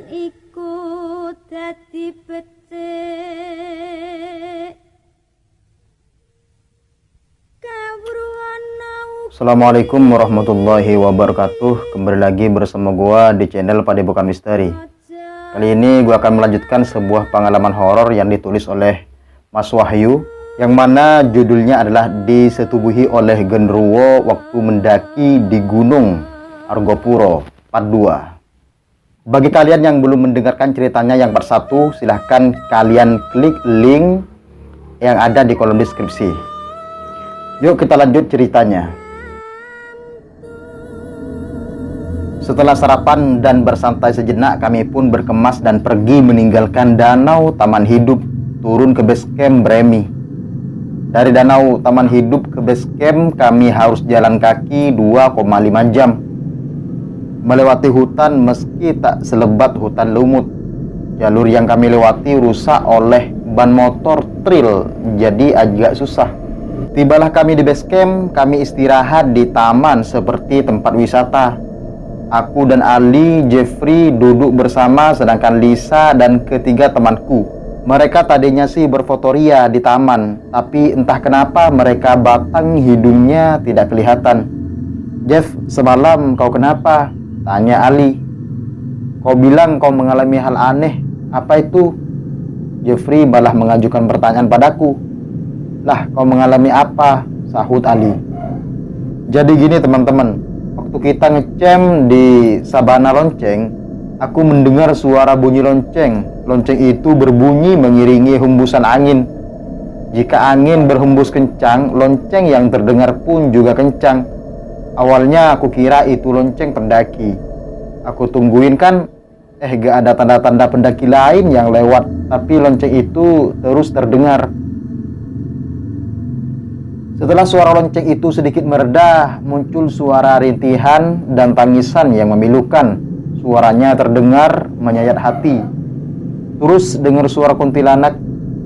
iku dadi becik. Assalamualaikum warahmatullahi wabarakatuh. Kembali lagi bersama gua di channel Padepokan Misteri. Kali ini gua akan melanjutkan sebuah pengalaman horor yang ditulis oleh Mas Wahyu, yang mana judulnya adalah Disetubuhi oleh Genderuwo Waktu Mendaki di Gunung Argopuro Part 2. Bagi kalian yang belum mendengarkan ceritanya yang part 1, silahkan kalian klik link yang ada di kolom deskripsi. Yuk kita lanjut ceritanya. Setelah sarapan dan bersantai sejenak, kami pun berkemas dan pergi meninggalkan Danau Taman Hidup, turun ke base camp Bremi. Dari Danau Taman Hidup ke base camp, kami harus jalan kaki 2,5 jam. Melewati hutan meski tak selebat hutan lumut. Jalur yang kami lewati rusak oleh ban motor trail, jadi agak susah. Tibalah kami di base camp, kami istirahat di taman seperti tempat wisata. Aku dan Ali, Jeffrey duduk bersama, sedangkan Lisa dan ketiga temanku. Mereka tadinya sih berfotoria di taman, tapi entah kenapa mereka batang hidungnya tidak kelihatan. "Jeff, semalam kau kenapa?" tanya Ali. "Kau bilang kau mengalami hal aneh. Apa itu?" Jeffrey malah mengajukan pertanyaan padaku. "Lah, kau mengalami apa?" sahut Ali. "Jadi gini teman-teman, waktu kita ngecamp di Sabana Lonceng, aku mendengar suara bunyi lonceng. Lonceng itu berbunyi mengiringi hembusan angin. Jika angin berhembus kencang, lonceng yang terdengar pun juga kencang. Awalnya aku kira itu lonceng pendaki. Aku tungguin kan, gak ada tanda-tanda pendaki lain yang lewat, tapi lonceng itu terus terdengar. Setelah suara lonceng itu sedikit mereda, muncul suara rintihan dan tangisan yang memilukan. Suaranya terdengar menyayat hati. Terus dengar suara kuntilanak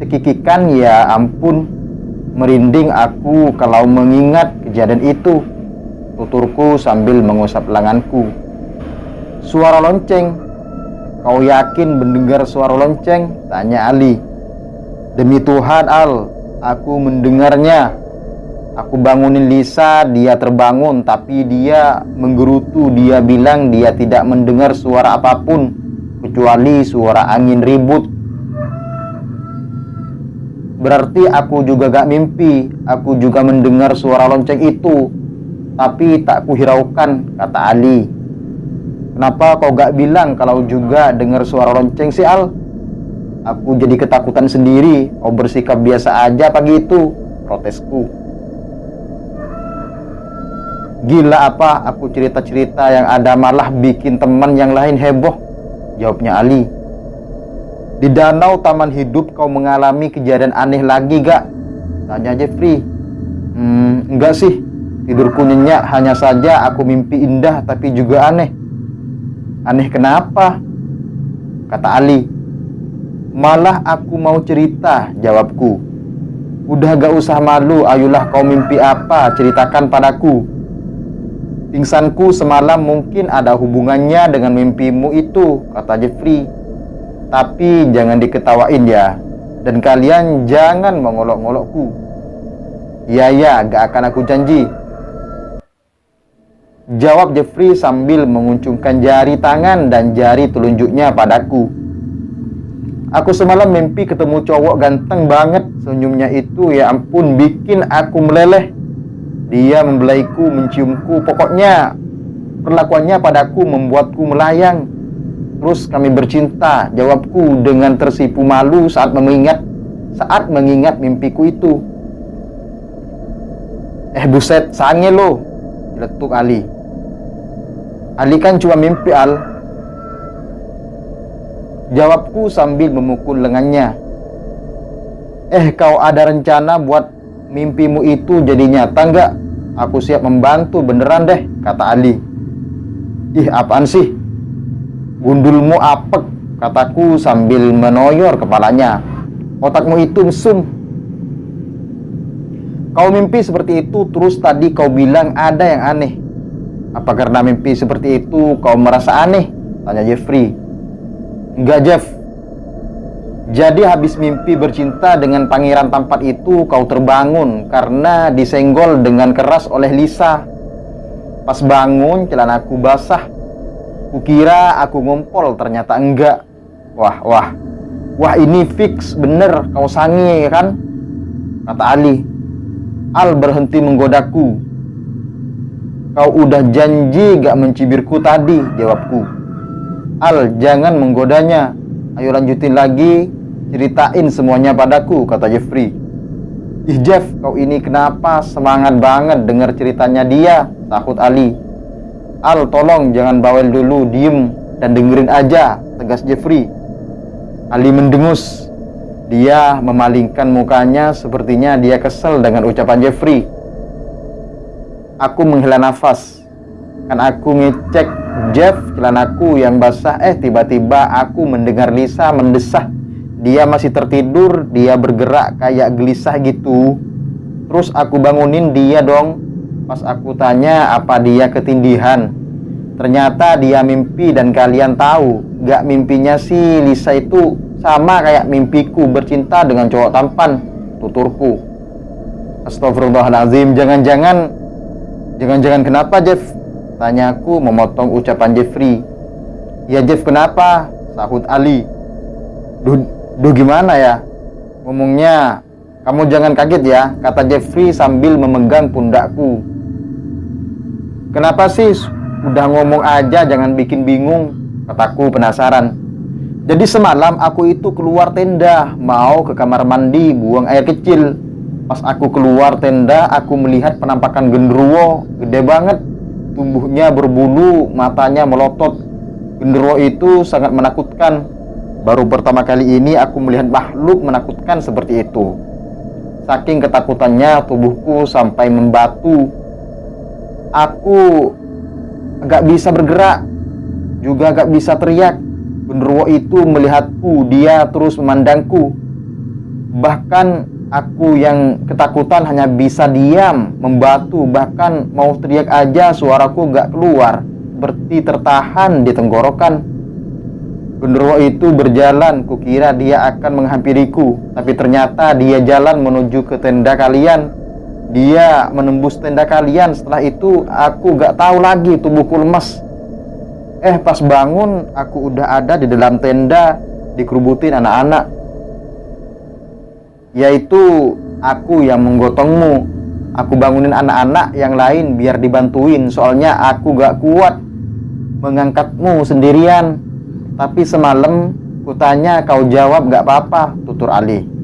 cekikikan, ya ampun. Merinding aku kalau mengingat kejadian itu, tuturku sambil mengusap lenganku. "Suara lonceng? Kau yakin mendengar suara lonceng?" tanya Ali. "Demi Tuhan Al, aku mendengarnya. Aku bangunin Lisa, dia terbangun, tapi dia menggerutu. Dia bilang dia tidak mendengar suara apapun, kecuali suara angin ribut." "Berarti aku juga gak mimpi. Aku juga mendengar suara lonceng itu, tapi tak kuhiraukan," kata Ali. "Kenapa kau gak bilang kalau juga dengar suara lonceng sih Al? Aku jadi ketakutan sendiri. Kau bersikap biasa aja pagi itu," protesku. "Gila apa aku cerita-cerita yang ada malah bikin teman yang lain heboh," jawabnya Ali. "Di Danau Taman Hidup kau mengalami kejadian aneh lagi gak?" tanya Jeffrey. Enggak sih, tidurku nyenyak, hanya saja aku mimpi indah tapi juga aneh." "Aneh kenapa?" kata Ali. "Malah aku mau cerita," jawabku. "Udah gak usah malu, ayolah kau mimpi apa, ceritakan padaku. Pingsanku semalam mungkin ada hubungannya dengan mimpimu itu," kata Jeffrey. "Tapi jangan diketawain ya, dan kalian jangan mengolok-ngolokku." Ya, gak akan aku janji," jawab Jeffrey sambil menguncungkan jari tangan dan jari telunjuknya padaku. "Aku semalam mimpi ketemu cowok ganteng banget. Senyumnya itu ya ampun bikin aku meleleh. Dia membelaiku, menciumku, pokoknya perlakuannya padaku membuatku melayang. Terus kami bercinta," jawabku dengan tersipu malu saat mengingat mimpiku itu. Buset, sange lo," diletuk Ali. "Ali kan cuma mimpi Al," jawabku sambil memukul lengannya. "Kau ada rencana buat mimpimu itu jadi nyata nggak? Aku siap membantu beneran deh," kata Ali. "Ih, apaan sih? Gundulmu apek," kataku sambil menoyor kepalanya. "Otakmu itu mesum. Kau mimpi seperti itu, terus tadi kau bilang ada yang aneh. Apa karena mimpi seperti itu kau merasa aneh?" tanya Jeffrey. Enggak, Jeff. Jadi habis mimpi bercinta dengan pangeran tampan itu, kau terbangun karena disenggol dengan keras oleh Lisa. Pas bangun, celanaku basah. Kukira aku ngompol, ternyata enggak. Wah, ini fix bener kau sange kan? Kata Ali. Al berhenti menggodaku. Kau udah janji gak mencibirku tadi, jawabku. Al, jangan menggodanya. Ayo lanjutin lagi, ceritain semuanya padaku, kata Jeffrey. Ih Jeff, kau ini kenapa semangat banget dengar ceritanya dia, takut Ali. Al, tolong jangan bawel dulu, diem dan dengerin aja, tegas Jeffrey. Ali mendengus. Dia memalingkan mukanya, sepertinya dia kesel dengan ucapan Jeffrey. Aku menghela nafas. Kan aku ngecek Jeff celanaku yang basah. Tiba-tiba aku mendengar Lisa mendesah. Dia masih tertidur. Dia bergerak kayak gelisah gitu. Terus aku bangunin dia dong. Pas aku tanya apa dia ketindihan, ternyata dia mimpi. Dan kalian tahu gak, mimpinya si Lisa itu sama kayak mimpiku bercinta dengan cowok tampan, tuturku. Astagfirullahaladzim. Jangan-jangan kenapa Jeff? Tanyaku memotong ucapan Jeffrey. Ya Jeff, kenapa? Sahut Ali. Duh gimana ya ngomongnya? Kamu jangan kaget ya, kata Jeffrey sambil memegang pundakku. Kenapa sih? Udah ngomong aja, jangan bikin bingung, kataku penasaran. Jadi semalam aku itu keluar tenda, mau ke kamar mandi buang air kecil. Pas aku keluar tenda, aku melihat penampakan genderuwo gede banget. Tubuhnya berbulu, matanya melotot. Genderuwo itu sangat menakutkan. Baru pertama kali ini aku melihat makhluk menakutkan seperti itu. Saking ketakutannya tubuhku sampai membatu. Aku gak bisa bergerak, juga gak bisa teriak. Genderuwo itu melihatku, dia terus memandangku. Bahkan aku yang ketakutan hanya bisa diam, membatu. Bahkan mau teriak aja suaraku gak keluar, seperti tertahan di tenggorokan. Genderuwo itu berjalan, kukira dia akan menghampiriku, tapi ternyata dia jalan menuju ke tenda kalian. Dia menembus tenda kalian. Setelah itu aku gak tahu lagi, tubuhku lemas. Pas bangun aku udah ada di dalam tenda, dikerubutin anak-anak. Yaitu aku yang menggotongmu. Aku bangunin anak-anak yang lain biar dibantuin, soalnya aku gak kuat mengangkatmu sendirian. Tapi semalam kutanya, kau jawab gak apa-apa, tutur Ali.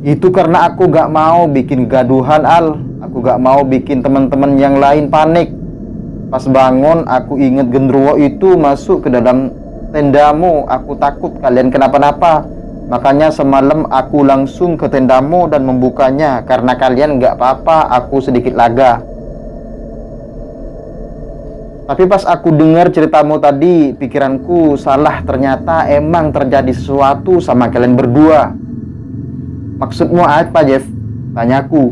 Itu karena aku gak mau bikin gaduhan, Al. Aku gak mau bikin teman-teman yang lain panik. Pas bangun aku inget genderuwo itu masuk ke dalam tendamu. Aku takut kalian kenapa-napa. Makanya semalam aku langsung ke tendamu dan membukanya. Karena kalian gak apa-apa, aku sedikit lega. Tapi pas aku dengar ceritamu tadi, pikiranku salah. Ternyata emang terjadi sesuatu sama kalian berdua. Maksudmu apa, Jeff? Tanyaku.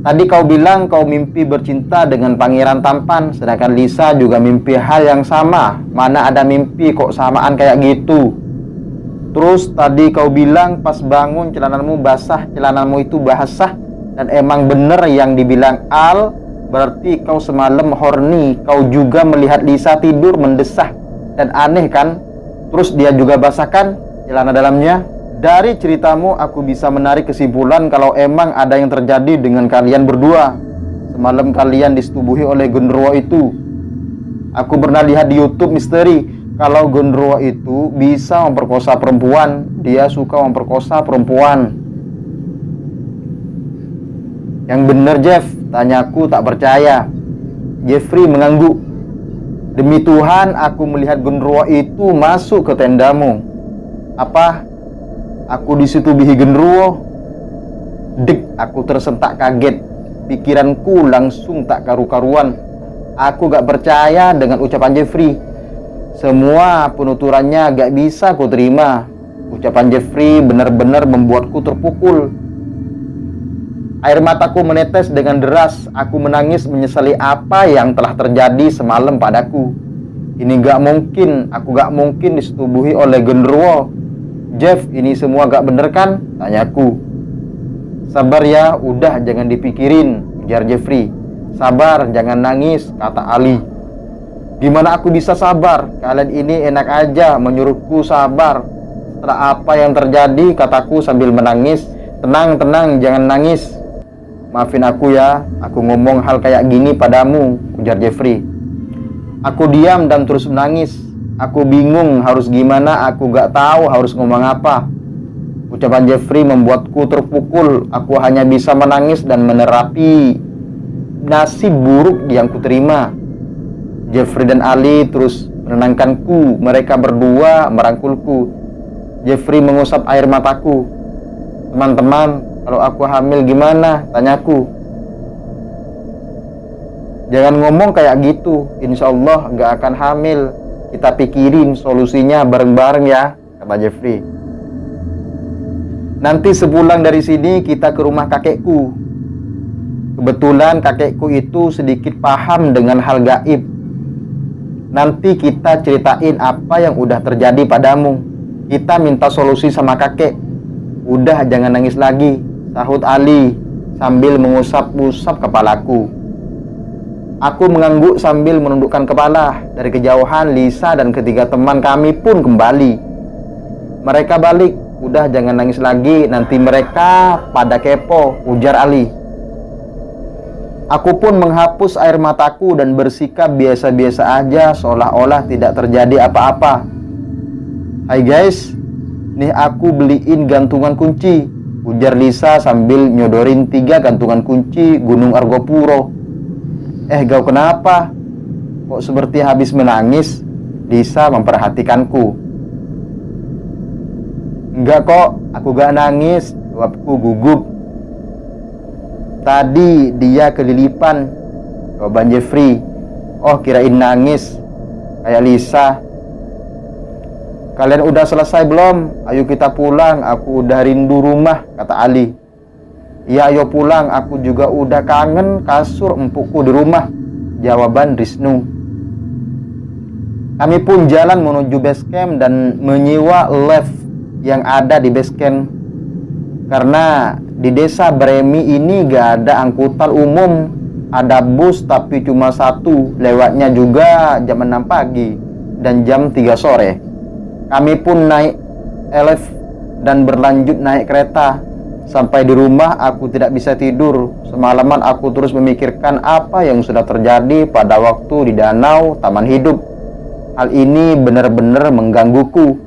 Tadi kau bilang kau mimpi bercinta dengan pangeran tampan, sedangkan Lisa juga mimpi hal yang sama. Mana ada mimpi kok samaan kayak gitu? Terus tadi kau bilang pas bangun celanamu basah, celanamu itu basah. Dan emang bener yang dibilang Al, berarti kau semalam horny. Kau juga melihat Lisa tidur mendesah. Dan aneh kan? Terus dia juga basah kan celana dalamnya? Dari ceritamu aku bisa menarik kesimpulan kalau emang ada yang terjadi dengan kalian berdua. Semalam kalian disetubuhi oleh genderuwo itu. Aku pernah lihat di YouTube misteri kalau genderuwo itu bisa memperkosa perempuan. Dia suka memperkosa perempuan. Yang bener Jeff? Tanyaku tak percaya. Jeffrey mengangguk. Demi Tuhan aku melihat genderuwo itu masuk ke tendamu. Apa? Aku disetubuhi genderuwo? Dek, aku tersentak kaget. Pikiranku langsung tak karu-karuan. Aku gak percaya dengan ucapan Jeffrey. Semua penuturannya gak bisa ku terima. Ucapan Jeffrey benar-benar membuatku terpukul. Air mataku menetes dengan deras. Aku menangis menyesali apa yang telah terjadi semalam padaku. Ini gak mungkin, aku gak mungkin disetubuhi oleh genderuwo. Jeff, ini semua gak bener kan? Tanyaku. Sabar ya, udah jangan dipikirin, ujar Jeffrey. Sabar, jangan nangis, kata Ali. Gimana aku bisa sabar? Kalian ini enak aja menyuruhku sabar. Setelah apa yang terjadi, kataku sambil menangis. Tenang, tenang, jangan nangis. Maafin aku ya, aku ngomong hal kayak gini padamu, ujar Jeffrey. Aku diam dan terus menangis. Aku bingung harus gimana, aku gak tahu harus ngomong apa. Ucapan Jeffrey membuatku terpukul. Aku hanya bisa menangis dan menerapi nasib buruk yang kuterima. Jeffrey dan Ali terus menenangkanku. Mereka berdua merangkulku. Jeffrey mengusap air mataku. Teman-teman, kalau aku hamil gimana? Tanyaku. Jangan ngomong kayak gitu. Insya Allah gak akan hamil. Kita pikirin solusinya bareng-bareng ya, kata Jeffrey. Nanti sepulang dari sini kita ke rumah kakekku. Kebetulan kakekku itu sedikit paham dengan hal gaib. Nanti kita ceritain apa yang udah terjadi padamu. Kita minta solusi sama kakek. Udah jangan nangis lagi, sahut Ali sambil mengusap-usap kepalaku. Aku mengangguk sambil menundukkan kepala. Dari kejauhan Lisa dan ketiga teman kami pun kembali. Mereka balik. Udah jangan nangis lagi, nanti mereka pada kepo, ujar Ali. Aku pun menghapus air mataku dan bersikap biasa-biasa aja, seolah-olah tidak terjadi apa-apa. Hai guys, nih aku beliin gantungan kunci, ujar Lisa sambil nyodorin 3 gantungan kunci Gunung Argopuro. Kau kenapa? Kok seperti habis menangis? Lisa memperhatikanku. Enggak kok, aku gak nangis, jawabku gugup. Tadi dia kelilipan, jawaban Jeffrey. Oh, kirain nangis, kayak Lisa. Kalian udah selesai belum? Ayo kita pulang, aku udah rindu rumah, kata Ali. Ya ayo pulang, aku juga udah kangen kasur empukku di rumah, jawaban Riznu. Kami pun jalan menuju base camp dan menyewa lift yang ada di base camp. Karena di desa Bremi ini gak ada angkutan umum. Ada bus tapi cuma 1, lewatnya juga jam 6 pagi dan jam 3 sore. Kami pun naik elf dan berlanjut naik kereta. Sampai di rumah aku tidak bisa tidur. Semalaman aku terus memikirkan apa yang sudah terjadi pada waktu di danau Taman Hidup. Hal ini benar-benar menggangguku.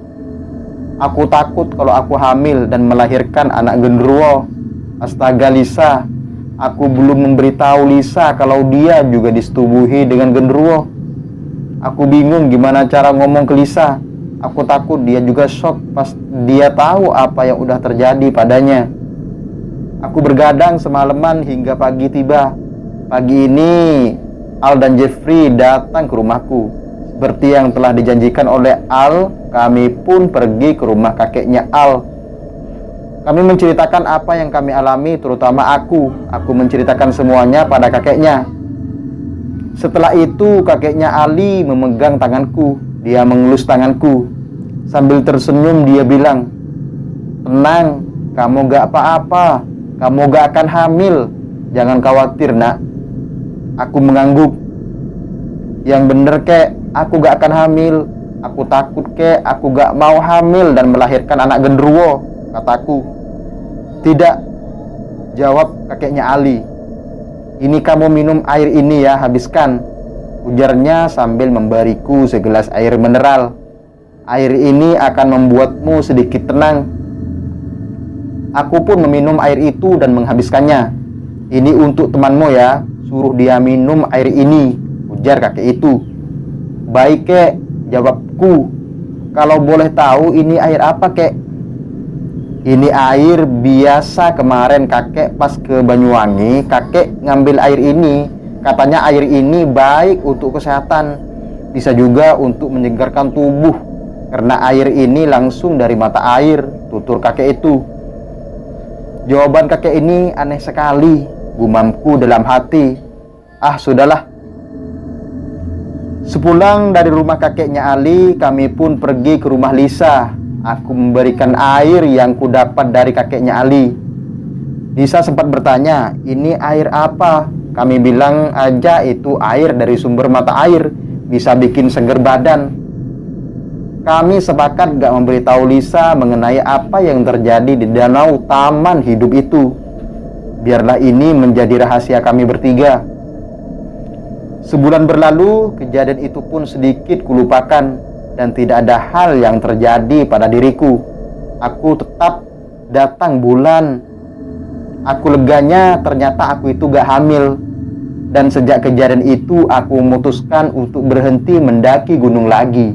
Aku takut kalau aku hamil dan melahirkan anak genderuwo. Astaga Lisa, aku belum memberitahu Lisa kalau dia juga disetubuhi dengan genderuwo. Aku bingung gimana cara ngomong ke Lisa. Aku takut dia juga shock pas dia tahu apa yang udah terjadi padanya. Aku bergadang semalaman hingga pagi tiba. Pagi ini Al dan Jeffrey datang ke rumahku. Seperti yang telah dijanjikan oleh Al, kami pun pergi ke rumah kakeknya Al. Kami menceritakan apa yang kami alami, terutama aku. Aku menceritakan semuanya pada kakeknya. Setelah itu kakeknya Ali memegang tanganku. Dia mengelus tanganku. Sambil tersenyum dia bilang, tenang, kamu gak apa-apa. Kamu gak akan hamil. Jangan khawatir nak. Aku mengangguk. Yang bener kek, aku gak akan hamil. Aku takut kek, aku gak mau hamil dan melahirkan anak genderuwo, kataku. Tidak, jawab kakeknya Ali. Ini kamu minum air ini ya, habiskan, ujarnya sambil memberiku segelas air mineral. Air ini akan membuatmu sedikit tenang. Aku pun meminum air itu dan menghabiskannya. Ini untuk temanmu ya, suruh dia minum air ini, ujar kakek itu. Baik kek, jawabku. Kalau boleh tahu ini air apa kek? Ini air biasa, kemarin kakek pas ke Banyuwangi, kakek ngambil air ini. Katanya air ini baik untuk kesehatan, bisa juga untuk menyegarkan tubuh, karena air ini langsung dari mata air, tutur kakek itu. Jawaban kakek ini aneh sekali, gumamku dalam hati. Ah sudahlah. Sepulang dari rumah kakeknya Ali, kami pun pergi ke rumah Lisa. Aku memberikan air yang kudapat dari kakeknya Ali. Lisa sempat bertanya, ini air apa? Kami bilang aja itu air dari sumber mata air, bisa bikin seger badan. Kami sepakat gak memberitahu Lisa mengenai apa yang terjadi di danau taman hidup itu. Biarlah ini menjadi rahasia kami bertiga. Sebulan berlalu, kejadian itu pun sedikit kulupakan dan tidak ada hal yang terjadi pada diriku. Aku tetap datang bulan. Aku leganya ternyata aku itu gak hamil. Dan sejak kejadian itu aku memutuskan untuk berhenti mendaki gunung lagi.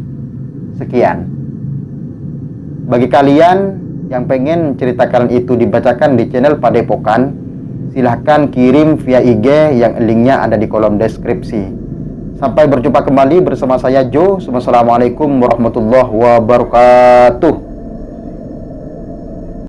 Sekian. Bagi kalian yang pengen cerita kalian itu dibacakan di channel Padepokan, silahkan kirim via IG yang linknya ada di kolom deskripsi. Sampai berjumpa kembali bersama saya Jo. Wassalamualaikum warahmatullahi wabarakatuh.